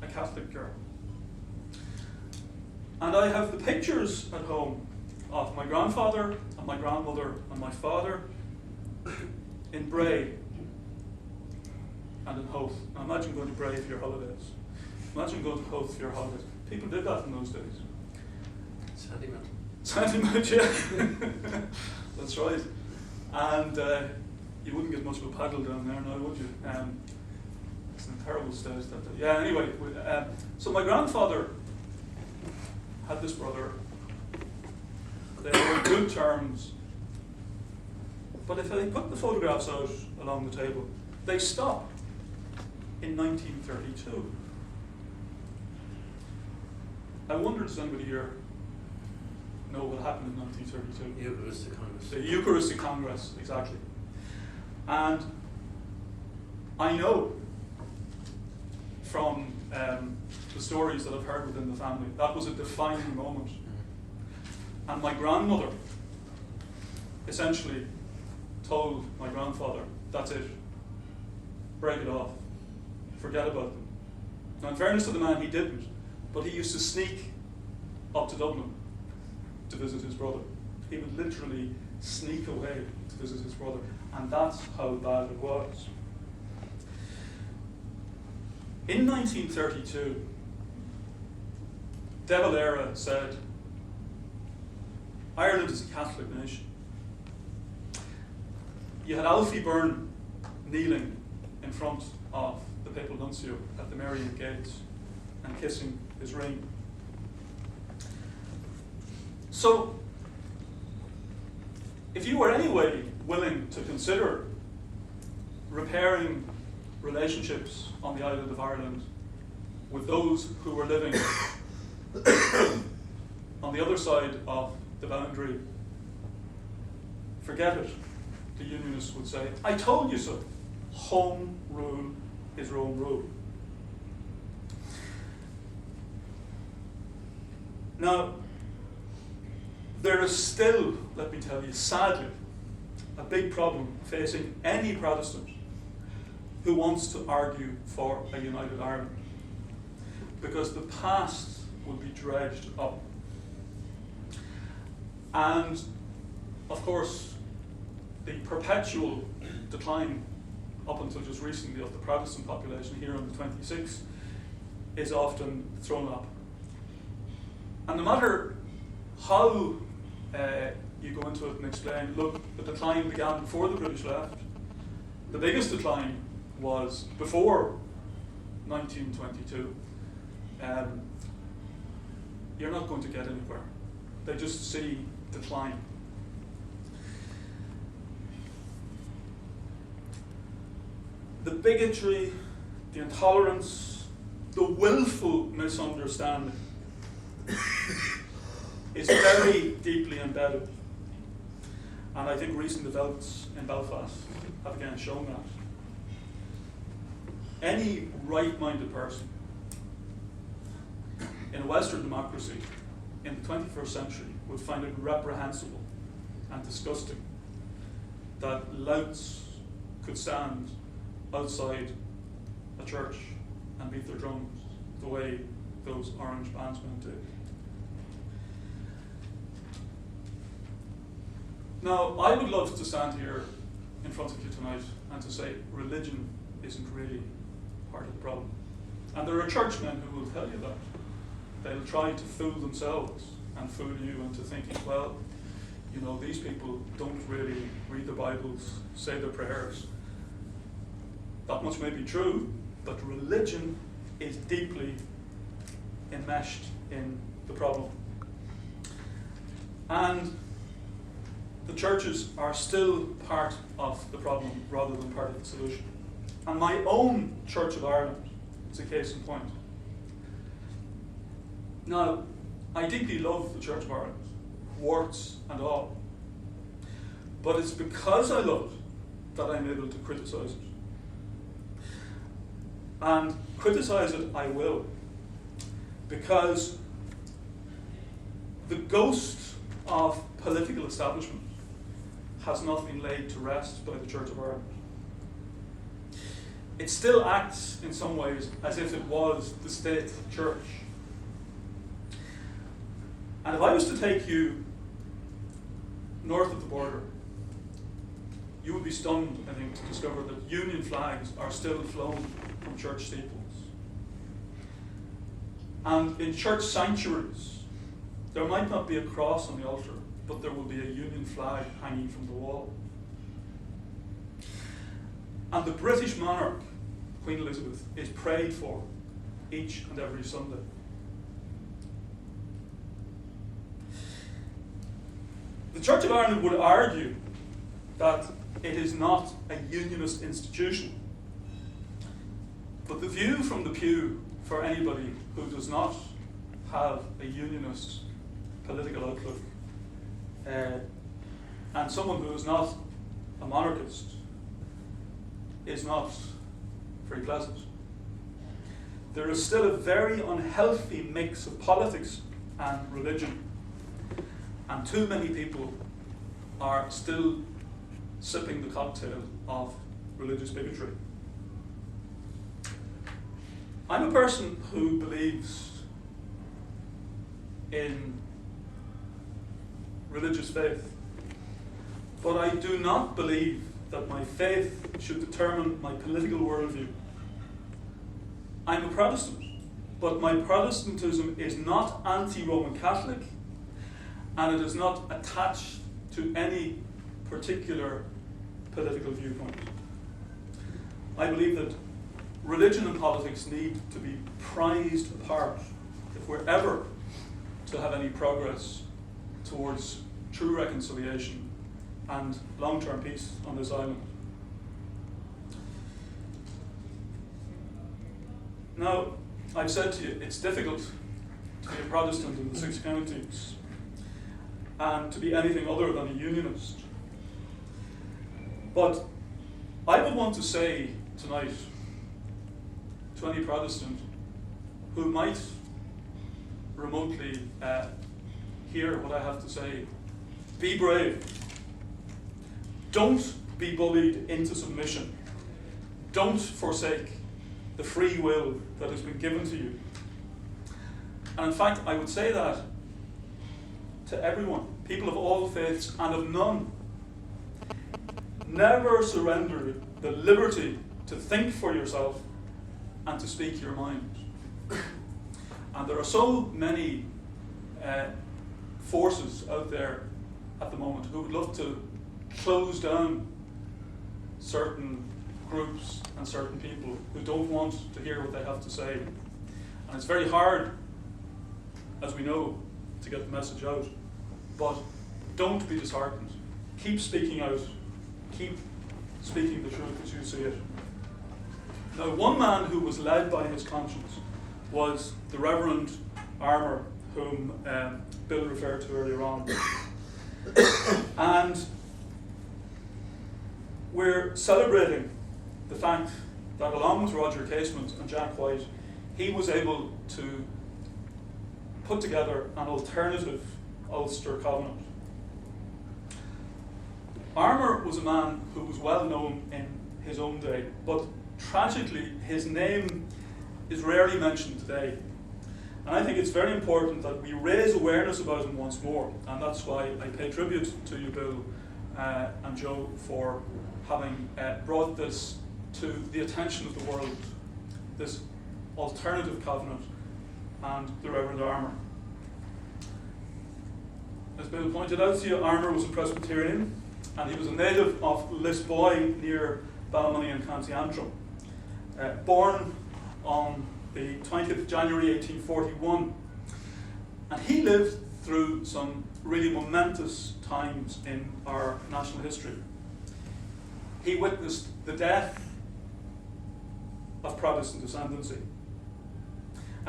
a Catholic girl. And I have the pictures at home of my grandfather and my grandmother and my father in Bray and in Howth. Now imagine going to Bray for your holidays. Imagine going to Howth for your holidays. People did that in those days. Sentiment. Sentiment, yeah. That's right. And you wouldn't get much of a paddle down there now, would you? It's in a terrible state. Yeah, anyway. So my grandfather had this brother. They were on good terms. But if they put the photographs out along the table, they stop in 1932. I wonder, does anybody here know what happened in 1932? Eucharistic Congress. The Eucharistic Congress, exactly. And I know from the stories that I've heard within the family, that was a defining moment. And my grandmother essentially told my grandfather, that's it, break it off, forget about them. Now in fairness to the man, he didn't, but he used to sneak up to Dublin to visit his brother. He would literally sneak away to visit his brother, and that's how bad it was. In 1932, De Valera said, Ireland is a Catholic nation. You had Alfie Byrne kneeling in front of the papal nuncio at the Marian gates and kissing his ring. So, if you were anyway willing to consider repairing relationships on the island of Ireland with those who were living on the other side of the boundary, forget it, the Unionists would say. I told you so. Home rule is Rome rule. Now, there is still, let me tell you, sadly, a big problem facing any Protestant who wants to argue for a united Ireland, because the past will be dredged up. And, of course, the perpetual decline up until just recently of the Protestant population here on the 26th is often thrown up. And no matter how you go into it and explain, look, the decline began before the British left. The biggest decline was before 1922. You're not going to get anywhere. They just see decline. The bigotry, the intolerance, the willful misunderstanding is very deeply embedded. And I think recent events in Belfast have again shown that. Any right-minded person in a Western democracy in the 21st century would find it reprehensible and disgusting that louts could stand outside a church and beat their drums the way those orange bandsmen did. Now, I would love to stand here in front of you tonight and to say religion isn't really part of the problem. And there are churchmen who will tell you that. They'll try to fool themselves and fool you into thinking, well, you know, these people don't really read the Bibles, say their prayers. That much may be true, but religion is deeply enmeshed in the problem. And the churches are still part of the problem rather than part of the solution. And my own Church of Ireland is a case in point. Now, I deeply love the Church of Ireland, warts and all. But it's because I love it that I'm able to criticise it. And criticise it I will, because the ghost of political establishment has not been laid to rest by the Church of Ireland. It still acts in some ways as if it was the state church. And if I was to take you north of the border, you would be stunned, I think, to discover that Union flags are still flown from church steeples. And in church sanctuaries, there might not be a cross on the altar, but there will be a Union flag hanging from the wall. And the British monarch, Queen Elizabeth, is prayed for each and every Sunday. The Church of Ireland would argue that it is not a unionist institution. But the view from the pew for anybody who does not have a unionist political outlook, and someone who is not a monarchist, is not very pleasant. There is still a very unhealthy mix of politics and religion, and too many people are still sipping the cocktail of religious bigotry. I'm a person who believes in religious faith, but I do not believe that my faith should determine my political worldview. I'm a Protestant, but my Protestantism is not anti-Roman Catholic, and it is not attached to any particular political viewpoint. I believe that religion and politics need to be prized apart if we're ever to have any progress towards true reconciliation and long-term peace on this island. Now, I've said to you, it's difficult to be a Protestant in the Six Counties and to be anything other than a unionist. But I would want to say tonight to any Protestant who might remotely hear what I have to say, be brave. Don't be bullied into submission. Don't forsake the free will that has been given to you. And in fact, I would say that to everyone, people of all faiths and of none. Never surrender the liberty to think for yourself and to speak your mind. And there are so many forces out there at the moment who would love to close down certain groups and certain people who don't want to hear what they have to say. And it's very hard, as we know, to get the message out. But don't be disheartened. Keep speaking out. Keep speaking the truth as you see it. Now, one man who was led by his conscience was the Reverend Armour, whom Bill referred to earlier on. And we're celebrating the fact that along with Roger Casement and Jack White, he was able to put together an alternative Ulster Covenant. Armour was a man who was well known in his own day, but tragically his name is rarely mentioned today. And I think it's very important that we raise awareness about him once more, and that's why I pay tribute to you, Bill and Joe, for having brought this to the attention of the world, this alternative covenant and the Reverend Armour. As Bill pointed out to you, Armour was a Presbyterian, and he was a native of Lisboy near Ballymoney in County Antrim. Born on the 20th of January 1841. And he lived through some really momentous times in our national history. He witnessed the death of Protestant ascendancy.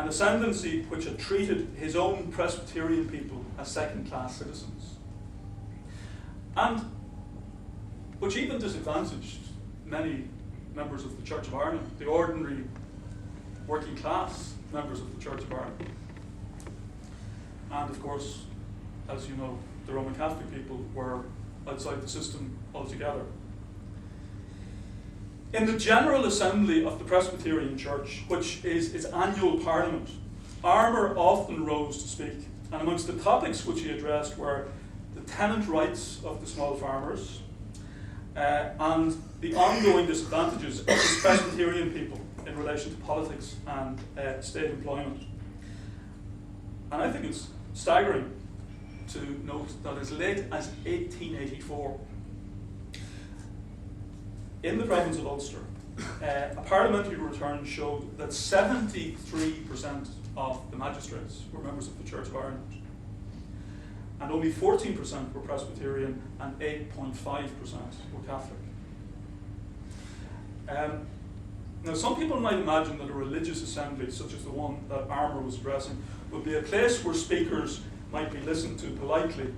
an ascendancy which had treated his own Presbyterian people as second-class citizens, and which even disadvantaged many members of the Church of Ireland, the ordinary working class members of the Church of Ireland. And of course, as you know, the Roman Catholic people were outside the system altogether. In the General Assembly of the Presbyterian Church, which is its annual parliament, Armour often rose to speak, and amongst the topics which he addressed were the tenant rights of the small farmers and the ongoing disadvantages of the Presbyterian people in relation to politics and state employment. And I think it's staggering to note that as late as 1884, in the province of Ulster, a parliamentary return showed that 73% of the magistrates were members of the Church of Ireland, and only 14% were Presbyterian and 8.5% were Catholic. Now, some people might imagine that a religious assembly, such as the one that Armour was addressing, would be a place where speakers might be listened to politely,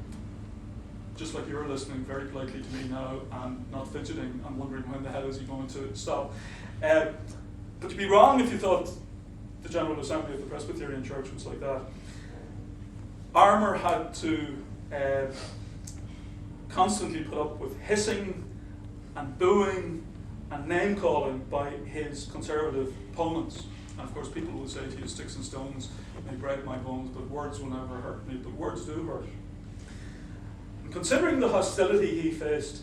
just like you're listening very politely to me now and not fidgeting and wondering when the hell is he going to stop. But you'd be wrong if you thought the General Assembly of the Presbyterian Church was like that. Armour had to constantly put up with hissing and booing and name-calling by his conservative opponents. And of course people will say to you, sticks and stones may break my bones, but words will never hurt me. But words do hurt. And considering the hostility he faced,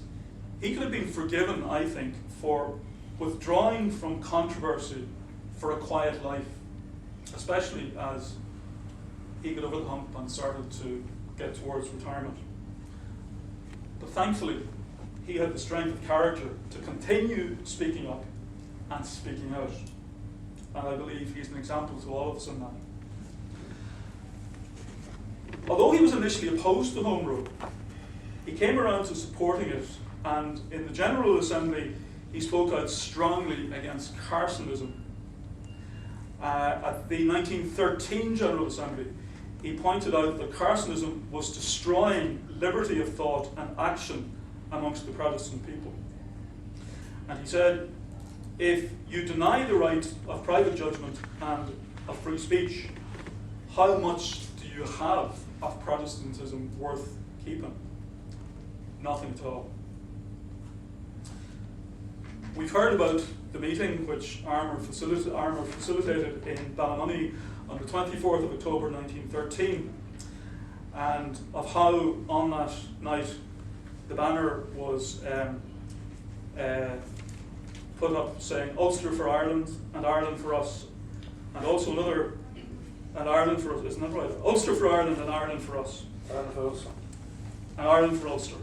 he could have been forgiven, I think, for withdrawing from controversy for a quiet life, especially as he got over the hump and started to get towards retirement. But thankfully, he had the strength of character to continue speaking up and speaking out. And I believe he's an example to all of us in that. Although he was initially opposed to Home Rule, he came around to supporting it, and in the General Assembly, he spoke out strongly against Carsonism. At the 1913 General Assembly, he pointed out that Carsonism was destroying liberty of thought and action amongst the Protestant people. And he said, if you deny the right of private judgment and of free speech, how much do you have of Protestantism worth keeping? Nothing at all. We've heard about the meeting which Armour facilitated in Ballymoney on the 24th of October 1913, and of how on that night the banner was put up saying Ulster for Ireland and Ireland for us, and also another, and Ireland for us, isn't that right? Ulster for Ireland and Ireland for us. Ireland for Ulster. And Ireland for Ulster.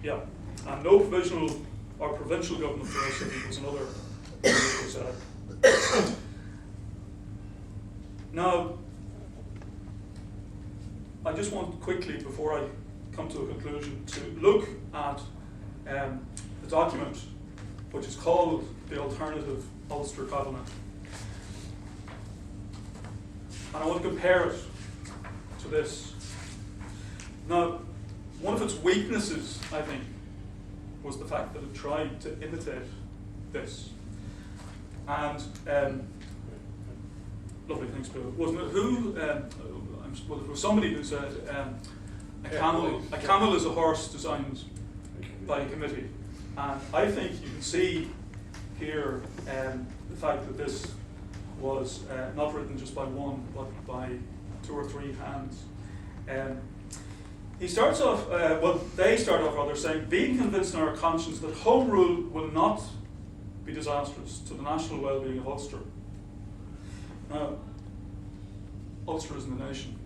Yeah. And no provisional or provincial government for Ulster was another thing said. Now, I just want quickly, before I come to a conclusion, to look at the document which is called the Alternative Ulster Covenant. And I want to compare it to this. Now, one of its weaknesses, I think, was the fact that it tried to imitate this. And lovely, thanks, Bill. Wasn't it who? Well, it was somebody who said a camel is a horse designed by a committee. And I think you can see here the fact that this was not written just by one, but by 2 or 3 hands. He starts off, they start off rather saying, being convinced in our conscience that Home Rule will not be disastrous to the national well-being of Ulster. Now, Ulster isn't a nation.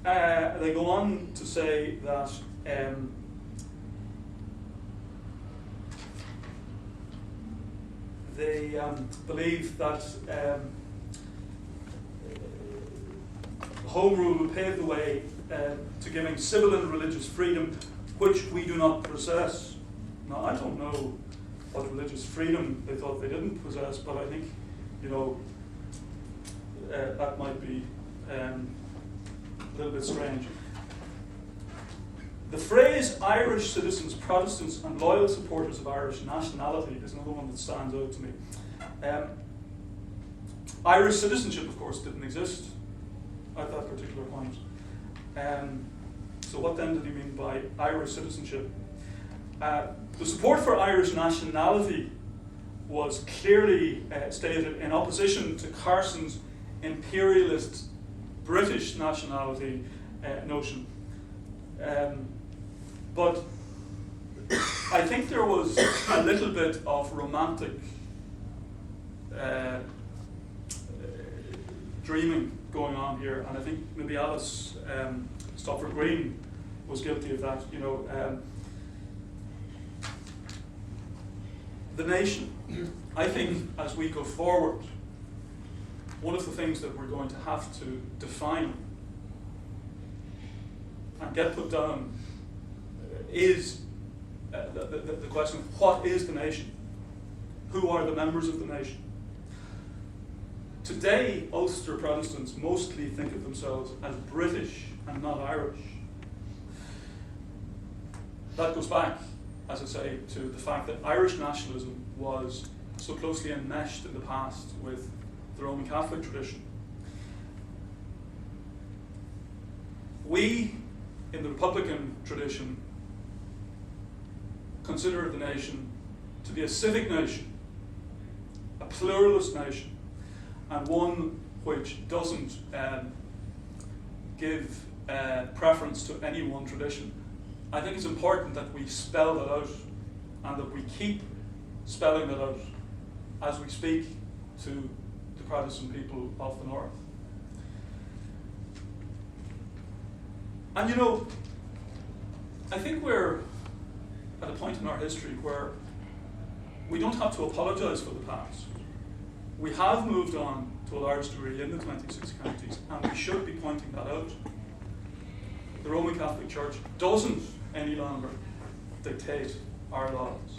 They go on to say that they believe that Home Rule will pave the way to giving civil and religious freedom, which we do not possess. Now, I don't know what religious freedom they thought they didn't possess, but I think, that might be a little bit strange. The phrase Irish citizens, Protestants and loyal supporters of Irish nationality is another one that stands out to me. Irish citizenship, of course, didn't exist at that particular point. So what then did he mean by Irish citizenship? The support for Irish nationality was clearly stated in opposition to Carson's imperialist British nationality notion. But I think there was a little bit of romantic dreaming going on here, and I think maybe Alice Stopford Green was guilty of that. The nation. I think as we go forward, one of the things that we're going to have to define and get put down is the question of what is the nation? Who are the members of the nation? Today, Ulster Protestants mostly think of themselves as British and not Irish. That goes back, as I say, to the fact that Irish nationalism was so closely enmeshed in the past with the Roman Catholic tradition. We, in the Republican tradition, consider the nation to be a civic nation, a pluralist nation, and one which doesn't give preference to any one tradition. I think it's important that we spell that out and that we keep spelling that out as we speak to the Protestant people of the North. And I think we're at a point in our history where we don't have to apologise for the past. We have moved on to a large degree in the 26 counties, and we should be pointing that out. The Roman Catholic Church doesn't any longer dictate our laws.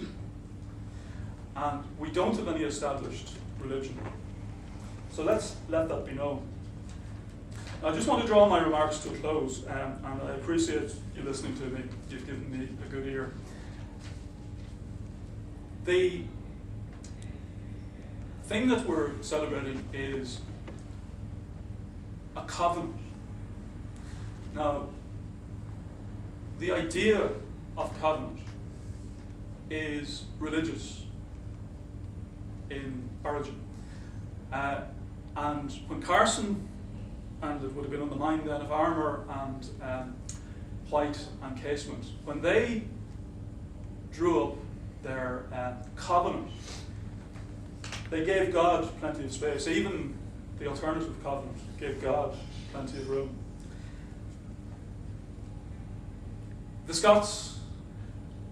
And we don't have any established religion. So let's let that be known. I just want to draw my remarks to a close, and I appreciate you listening to me. You've given me a good ear. The thing that we're celebrating is a covenant. Now, the idea of covenant is religious in origin. And when Carson, and it would have been on the mind then of Armour and White and Casement, when they drew up their covenant, they gave God plenty of space. Even the Alternative Covenant gave God plenty of room. The Scots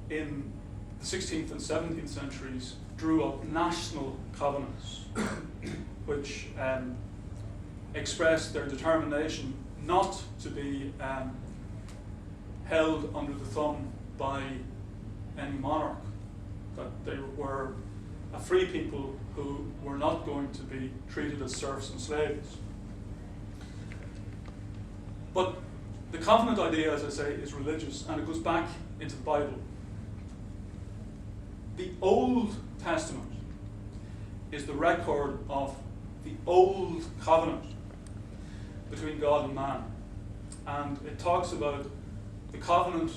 in the 16th and 17th centuries drew up national covenants which expressed their determination not to be held under the thumb by any monarch, that they were a free people who were not going to be treated as serfs and slaves. But the covenant idea, as I say, is religious, and it goes back into the Bible. The Old Testament is the record of the Old Covenant between God and man. And it talks about the covenant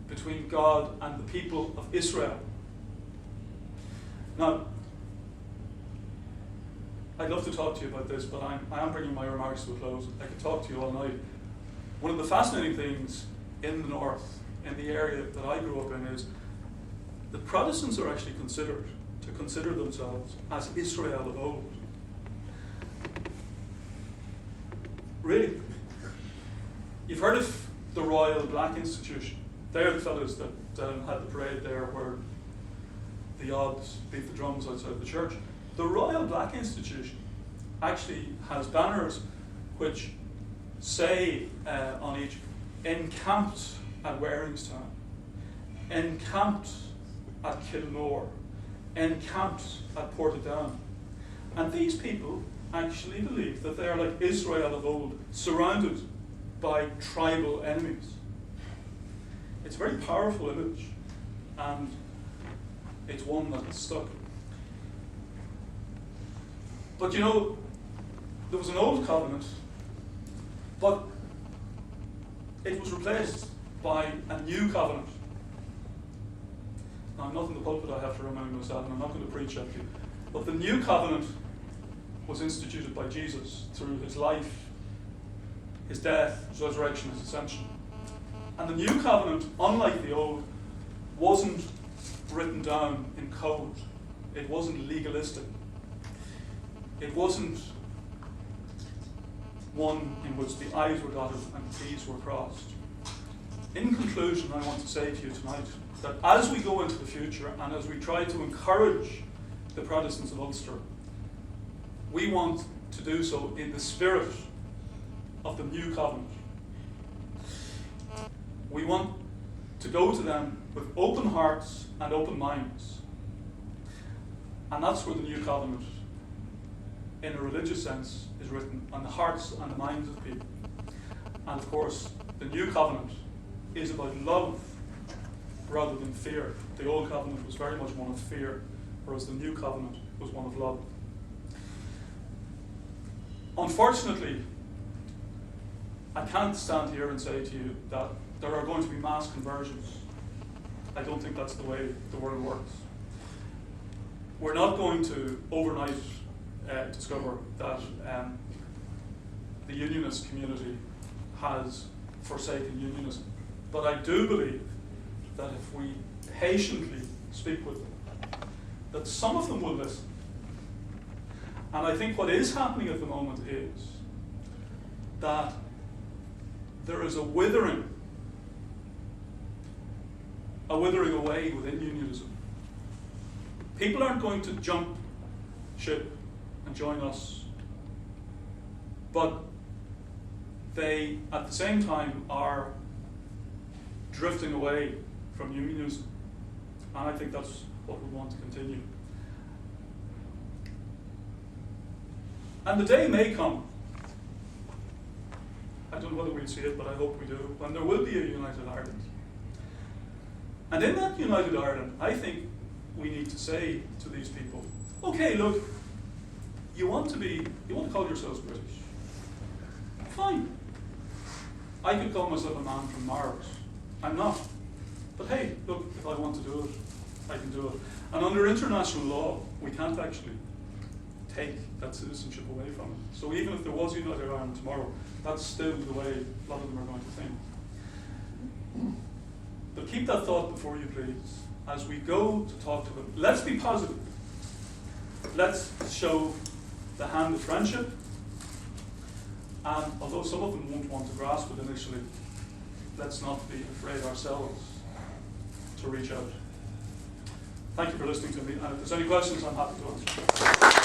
between God and the people of Israel. Now, I'd love to talk to you about this, but I am bringing my remarks to a close. I could talk to you all night. One of the fascinating things in the North, in the area that I grew up in, is the Protestants are actually consider themselves as Israel of old. Really. You've heard of the Royal Black Institution. They're the fellows that had the parade there where the odds beat the drums outside the church. The Royal Black Institution actually has banners which say on each, encamped at Waringstown, encamped at Kilmore, encamped at Portadown. And these people actually believe that they are like Israel of old, surrounded by tribal enemies. It's a very powerful image, and it's one that has stuck. But you know, there was an old covenant, but it was replaced by a new covenant. Now, I'm not in the pulpit, I have to remind myself, and I'm not going to preach at you. But the new covenant was instituted by Jesus through his life, his death, his resurrection, his ascension. And the new covenant, unlike the old, wasn't written down in code. It wasn't legalistic. It wasn't one in which the I's were dotted and the T's were crossed. In conclusion, I want to say to you tonight that as we go into the future and as we try to encourage the Protestants of Ulster, we want to do so in the spirit of the new covenant. We want to go to them with open hearts and open minds. And that's where the new covenant, in a religious sense, is written on the hearts and the minds of people. And of course, the new covenant is about love rather than fear. The old covenant was very much one of fear, whereas the new covenant was one of love. Unfortunately, I can't stand here and say to you that there are going to be mass conversions. I don't think that's the way the world works. We're not going to overnight discover that the unionist community has forsaken unionism. But I do believe that if we patiently speak with them, that some of them will listen. And I think what is happening at the moment is that there is a withering away within unionism. People aren't going to jump ship and join us, but they, at the same time, are drifting away from unionism. And I think that's what we want to continue. And the day may come, I don't know whether we'll see it, but I hope we do, when there will be a united Ireland. And in that united Ireland, I think we need to say to these people, okay, look, you want to call yourselves British. Fine. I could call myself a man from Mars. I'm not. But hey, look, if I want to do it, I can do it. And under international law, we can't actually take that citizenship away from it. So even if there was a united Ireland tomorrow, that's still the way a lot of them are going to think. But keep that thought before you, please. As we go to talk to them, let's be positive. Let's show the hand of friendship. And although some of them won't want to grasp it initially, let's not be afraid ourselves to reach out. Thank you for listening to me. And if there's any questions, I'm happy to answer.